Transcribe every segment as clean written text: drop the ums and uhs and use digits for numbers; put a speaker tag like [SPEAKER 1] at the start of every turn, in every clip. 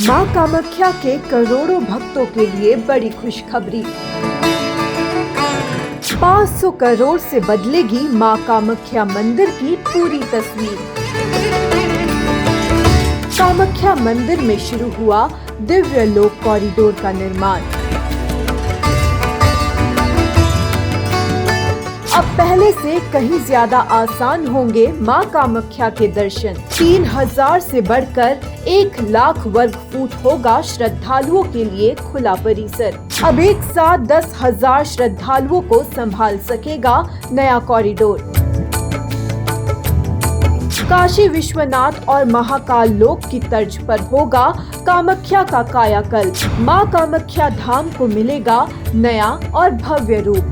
[SPEAKER 1] मां कामाख्या के करोड़ों भक्तों के लिए बड़ी खुशखबरी। 500 करोड़ से बदलेगी मां कामाख्या मंदिर की पूरी तस्वीर। कामाख्या मंदिर में शुरू हुआ दिव्य लोक कॉरिडोर का निर्माण। अब पहले से कहीं ज्यादा आसान होंगे मां कामाख्या के दर्शन। 3000 से बढ़कर 1 लाख वर्ग फुट होगा श्रद्धालुओं के लिए खुला परिसर। अब एक साथ 10,000 श्रद्धालुओं को संभाल सकेगा नया कॉरिडोर। काशी विश्वनाथ और महाकाल लोक की तर्ज पर होगा कामाख्या का कायाकल्प। मां कामाख्या धाम को मिलेगा नया और भव्य रूप।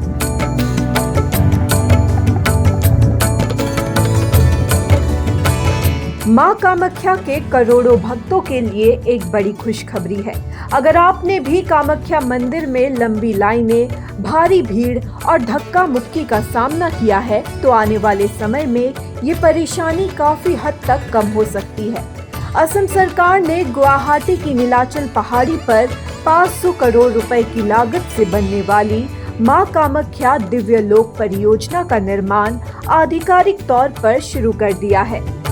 [SPEAKER 1] मां कामाख्या के करोड़ों भक्तों के लिए एक बड़ी खुशखबरी है। अगर आपने भी कामाख्या मंदिर में लंबी लाइनें, भारी भीड़ और धक्का मुक्की का सामना किया है, तो आने वाले समय में ये परेशानी काफी हद तक कम हो सकती है। असम सरकार ने गुवाहाटी की नीलाचल पहाड़ी पर 500 करोड़ रुपए की लागत से बनने वाली मां कामाख्या दिव्य लोक परियोजना का निर्माण आधिकारिक तौर पर शुरू कर दिया है।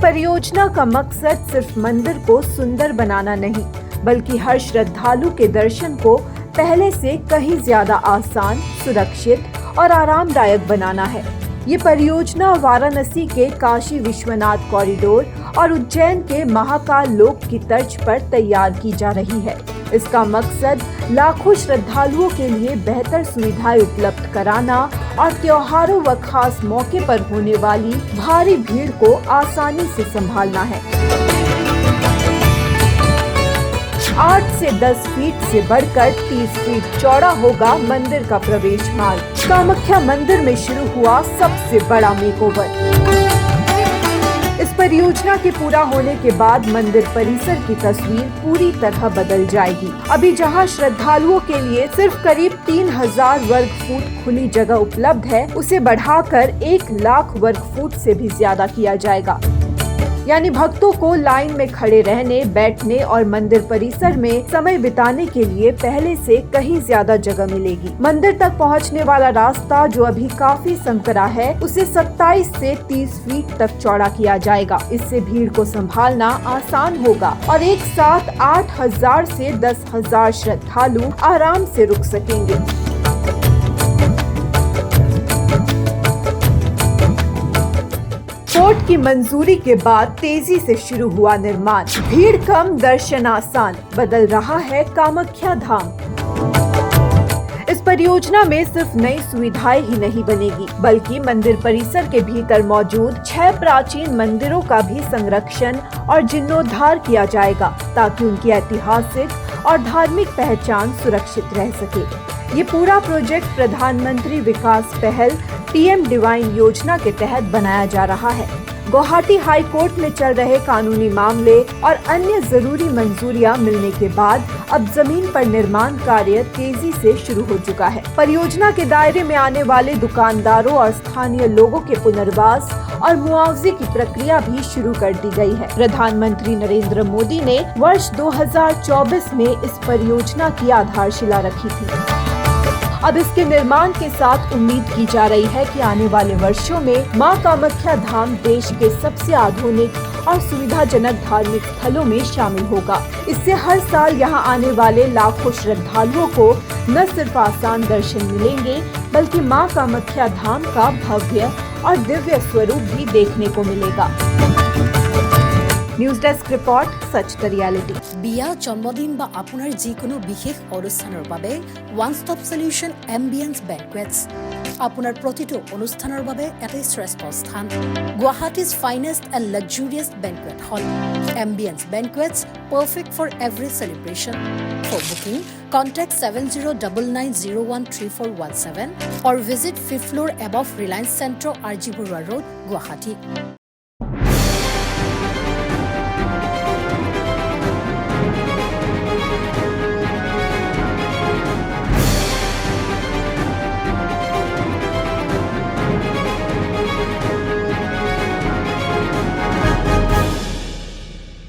[SPEAKER 1] परियोजना का मकसद सिर्फ मंदिर को सुंदर बनाना नहीं, बल्कि हर श्रद्धालु के दर्शन को पहले से कहीं ज्यादा आसान, सुरक्षित और आरामदायक बनाना है। ये परियोजना वाराणसी के काशी विश्वनाथ कॉरिडोर और उज्जैन के महाकाल लोक की तर्ज पर तैयार की जा रही है। इसका मकसद लाखों श्रद्धालुओं के लिए बेहतर सुविधाएं उपलब्ध कराना और त्योहारों व खास मौके पर होने वाली भारी भीड़ को आसानी से संभालना है। 8 से 10 फीट से बढ़कर 30 फीट चौड़ा होगा मंदिर का प्रवेश मार्ग। कामाख्या मंदिर में शुरू हुआ सबसे बड़ा मेकओवर। इस परियोजना के पूरा होने के बाद मंदिर परिसर की तस्वीर पूरी तरह बदल जाएगी। अभी जहां श्रद्धालुओं के लिए सिर्फ करीब 3000 वर्ग फुट खुली जगह उपलब्ध है, उसे बढ़ाकर 1 लाख वर्ग फुट से भी ज्यादा किया जाएगा। यानी भक्तों को लाइन में खड़े रहने, बैठने और मंदिर परिसर में समय बिताने के लिए पहले से कहीं ज्यादा जगह मिलेगी। मंदिर तक पहुंचने वाला रास्ता, जो अभी काफी संकरा है, उसे 27 से 30 फीट तक चौड़ा किया जाएगा। इससे भीड़ को संभालना आसान होगा और एक साथ 8000 से 10,000 श्रद्धालु आराम से रुक सकेंगे। कोर्ट की मंजूरी के बाद तेजी से शुरू हुआ निर्माण। भीड़ कम, दर्शन आसान, बदल रहा है कामाख्या धाम। इस परियोजना में सिर्फ नई सुविधाएं ही नहीं बनेगी, बल्कि मंदिर परिसर के भीतर मौजूद 6 प्राचीन मंदिरों का भी संरक्षण और जीर्णोद्धार किया जाएगा, ताकि उनकी ऐतिहासिक और धार्मिक पहचान सुरक्षित रह सके। ये पूरा प्रोजेक्ट प्रधानमंत्री विकास पहल PM डिवाइन योजना के तहत बनाया जा रहा है। गुवाहाटी हाई कोर्ट में चल रहे कानूनी मामले और अन्य जरूरी मंजूरियां मिलने के बाद अब जमीन पर निर्माण कार्य तेजी से शुरू हो चुका है। परियोजना के दायरे में आने वाले दुकानदारों और स्थानीय लोगों के पुनर्वास और मुआवजे की प्रक्रिया भी शुरू कर दी गई है। प्रधानमंत्री नरेंद्र मोदी ने वर्ष 2024 में इस परियोजना की आधारशिला रखी थी। अब इसके निर्माण के साथ उम्मीद की जा रही है कि आने वाले वर्षों में मां कामाख्या धाम देश के सबसे आधुनिक और सुविधाजनक धार्मिक स्थलों में शामिल होगा। इससे हर साल यहां आने वाले लाखों श्रद्धालुओं को न सिर्फ आसान दर्शन मिलेंगे, बल्कि मां कामाख्या धाम का भव्य और दिव्य स्वरूप भी देखने को मिलेगा। News desk report Sach the reality.
[SPEAKER 2] বিয়া, জন্মদিন বা আপোনাৰ যিকোনো বিশেষ অনুষ্ঠানৰ বাবে one stop solution ambience banquets. আপোনাৰ প্ৰতিটো অনুষ্ঠানৰ বাবে এটাই শ্ৰেষ্ঠ স্থান। Guwahati's finest and luxurious banquet hall. Ambience banquets, perfect for every celebration. For booking, contact 7099013417 or visit 5th floor above Reliance Centro, RG Burwa Road, Guwahati.